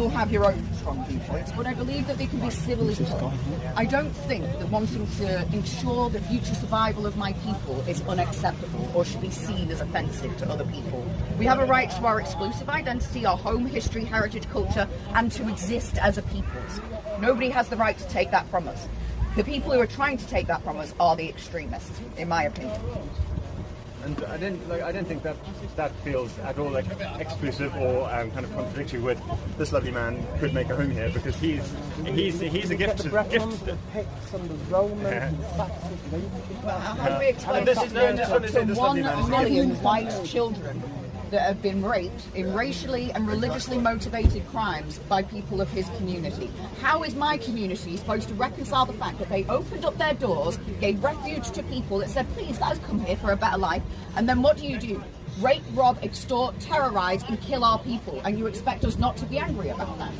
You'll have your own strong viewpoints, but I believe that they can be civilly taught. I don't think that wanting to ensure the future survival of my people is unacceptable or should be seen as offensive to other people. We have a right to our exclusive identity, our home, history, heritage, culture, and to exist as a peoples. Nobody has the right to take that from us. The people who are trying to take that from us are the extremists, in my opinion. And I didn't think that feels at all like exclusive or kind of contradictory with this lovely man could make a home here, because he's a gift. The Bretons, the Picts, and the Romans, and the Saxons. Well, how do we explain to 1 million white children that have been raped in racially and religiously motivated crimes by people of his community? How is my community supposed to reconcile the fact that they opened up their doors, gave refuge to people that said, please, let us come here for a better life, and then what do? Rape, rob, extort, terrorise and kill our people, and you expect us not to be angry about that?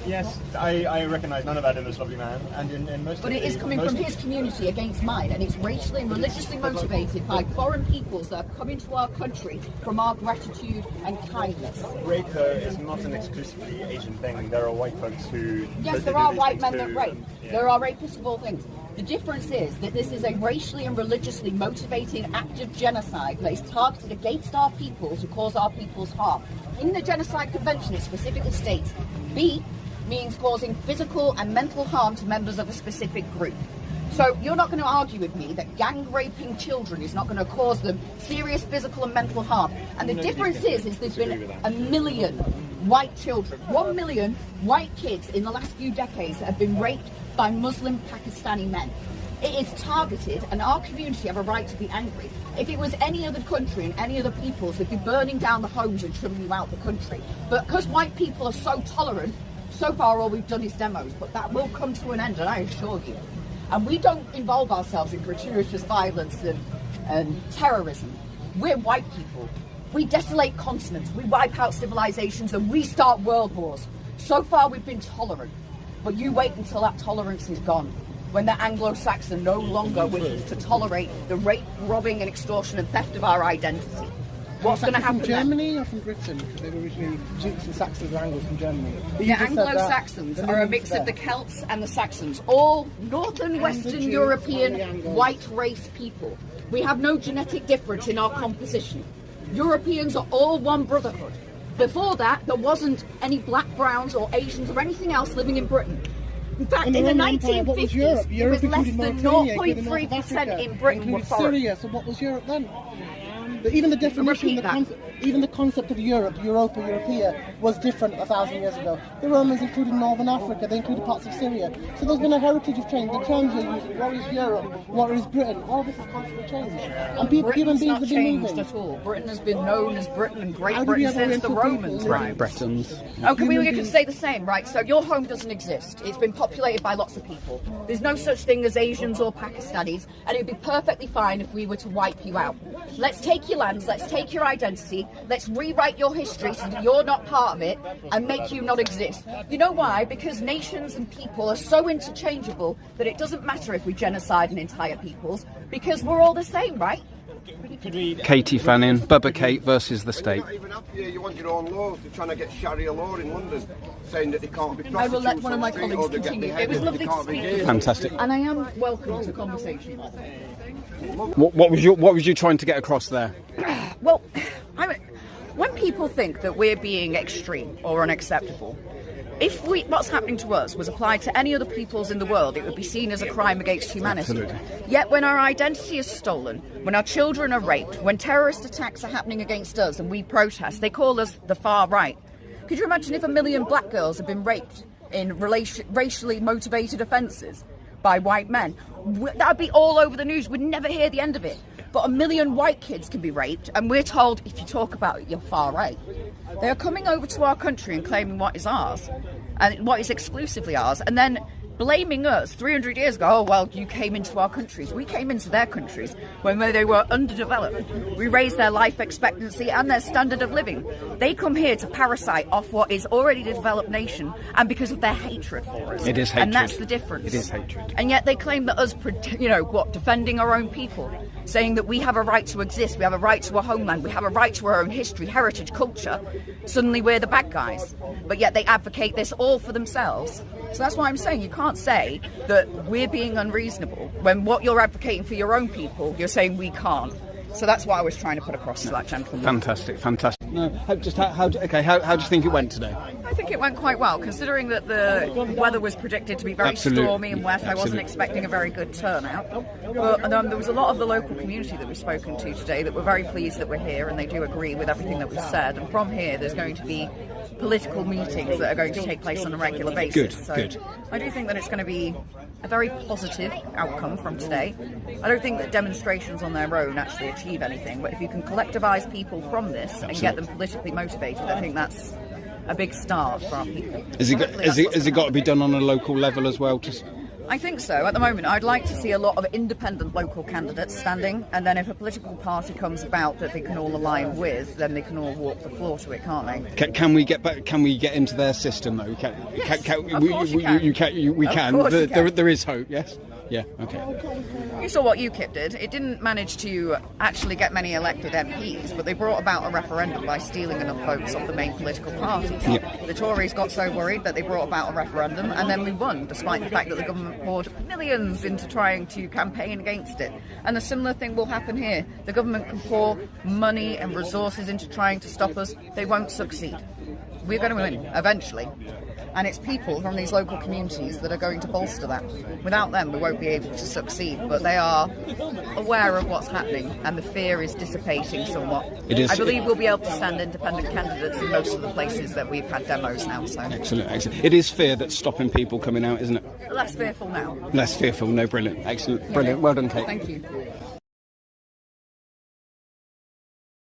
Yes, I recognise none of that in this lovely man, and in most. But it is coming from his community against mine, and it's racially and religiously motivated by foreign peoples that have come into our country from our gratitude and kindness. Rape, though, is not an exclusively Asian thing. There are white folks who. Yes, there are white men that rape. There are rapists of all things. The difference is that this is a racially and religiously motivated act of genocide that is targeted against our people to cause our peoples harm. In the Genocide Convention, it specifically states, B means causing physical and mental harm to members of a specific group. So you're not going to argue with me that gang raping children is not going to cause them serious physical and mental harm. And the difference is there's been 1 million white children, 1 million white kids in the last few decades that have been raped by Muslim Pakistani men. It is targeted, and our community have a right to be angry. If it was any other country and any other peoples, they'd be burning down the homes and shoving you out the country. But because white people are so tolerant, so far all we've done is demos, but that will come to an end, and I assure you. And we don't involve ourselves in gratuitous violence and terrorism. We're white people. We desolate continents, we wipe out civilizations, and we start world wars. So far we've been tolerant, but you wait until that tolerance is gone. When the Anglo-Saxon no longer wishes to tolerate the rape, robbing and extortion and theft of our identity. What's going to happen from Germany or from Britain? Because they were originally Jutes and Saxons were Angles from Germany. The Anglo-Saxons are a mix of the Celts and the Saxons, all northern Western European white race people. We have no genetic difference in our composition. Europeans are all one brotherhood. Before that, there wasn't any black, browns or Asians or anything else living in Britain. In fact, in the 1950s, it was less than 0.3% in Britain were foreign. Syria, so what was Europe then? But even the definition, even the concept of Europe, Europa, Europea, was different 1,000 years ago. The Romans included Northern Africa, they included parts of Syria. So there's been a heritage of change. The terms you're using, what is Europe, what is Britain, all this is constantly changing. And human beings have been moving. At all. Britain has been known as Britain and Great Britain since the Romans. Right, Bretons. Okay, we can say the same, right? So your home doesn't exist. It's been populated by lots of people. There's no such thing as Asians or Pakistanis, and it'd be perfectly fine if we were to wipe you out. Let's take your lands, let's take your identity, let's rewrite your history so that you're not part of it and make you not exist. You know why? Because nations and people are so interchangeable that it doesn't matter if we genocide an entire peoples, because we're all the same, right? Katie Fannin, Bubba Kate versus the state. Even up here, you want your own laws. They're trying to get Sharia law in London, saying that they can't be prostitutes. I will let one of my colleagues continue. It was lovely to speak to you. Fantastic. And I am welcome to conversation. What was you trying to get across there? Well, when people think that we're being extreme or unacceptable, if what's happening to us was applied to any other peoples in the world, it would be seen as a crime against humanity. Absolutely. Yet when our identity is stolen, when our children are raped, when terrorist attacks are happening against us and we protest, they call us the far right. Could you imagine if 1 million black girls had been raped in racially motivated offences by white men? That would be all over the news. We'd never hear the end of it. But 1 million white kids can be raped, and we're told, if you talk about it, you're far right. They are coming over to our country and claiming what is ours, and what is exclusively ours, and then blaming us 300 years ago. Oh, well, you came into our countries. We came into their countries when they were underdeveloped. We raised their life expectancy and their standard of living. They come here to parasite off what is already a developed nation, and because of their hatred for us. It is hatred. And that's the difference. It is hatred. And yet they claim that us, defending our own people. saying that we have a right to exist, we have a right to a homeland, we have a right to our own history, heritage, culture, suddenly we're the bad guys. But yet they advocate this all for themselves. So that's why I'm saying you can't say that we're being unreasonable when what you're advocating for your own people, you're saying we can't. So that's what I was trying to put across to that gentleman. Fantastic. No, how do you think it went today? I think it went quite well, considering that the weather was predicted to be very stormy and wet. I wasn't expecting a very good turnout. But there was a lot of the local community that we've spoken to today that were very pleased that we're here, and they do agree with everything that we've said. And from here, there's going to be political meetings that are going to take place on a regular basis. Good. I do think that it's going to be a very positive outcome from today. I don't think that demonstrations on their own actually achieve anything, but if you can collectivise people from this and get them politically motivated, I think that's a big start for our people. Has it got to be done on a local level as well? I think so. At the moment, I'd like to see a lot of independent local candidates standing, and then if a political party comes about that they can all align with, then they can all walk the floor to it, can't they? Can we get back? Can we get into their system though? We can. There is hope. Yes. Yeah. Okay. You saw what UKIP did. It didn't manage to actually get many elected MPs, but they brought about a referendum by stealing enough votes off the main political parties. Yeah. The Tories got so worried that they brought about a referendum, and then we won, despite the fact that the government poured millions into trying to campaign against it. And a similar thing will happen here. The government can pour money and resources into trying to stop us. They won't succeed. We're going to win, eventually. And it's people from these local communities that are going to bolster that. Without them, we won't be able to succeed. But they are aware of what's happening, and the fear is dissipating somewhat. I believe we'll be able to send independent candidates in most of the places that we've had demos now. So. Excellent. It is fear that's stopping people coming out, isn't it? Less fearful now. Less fearful. No, brilliant. Excellent. Brilliant. Well done, Kate. Thank you.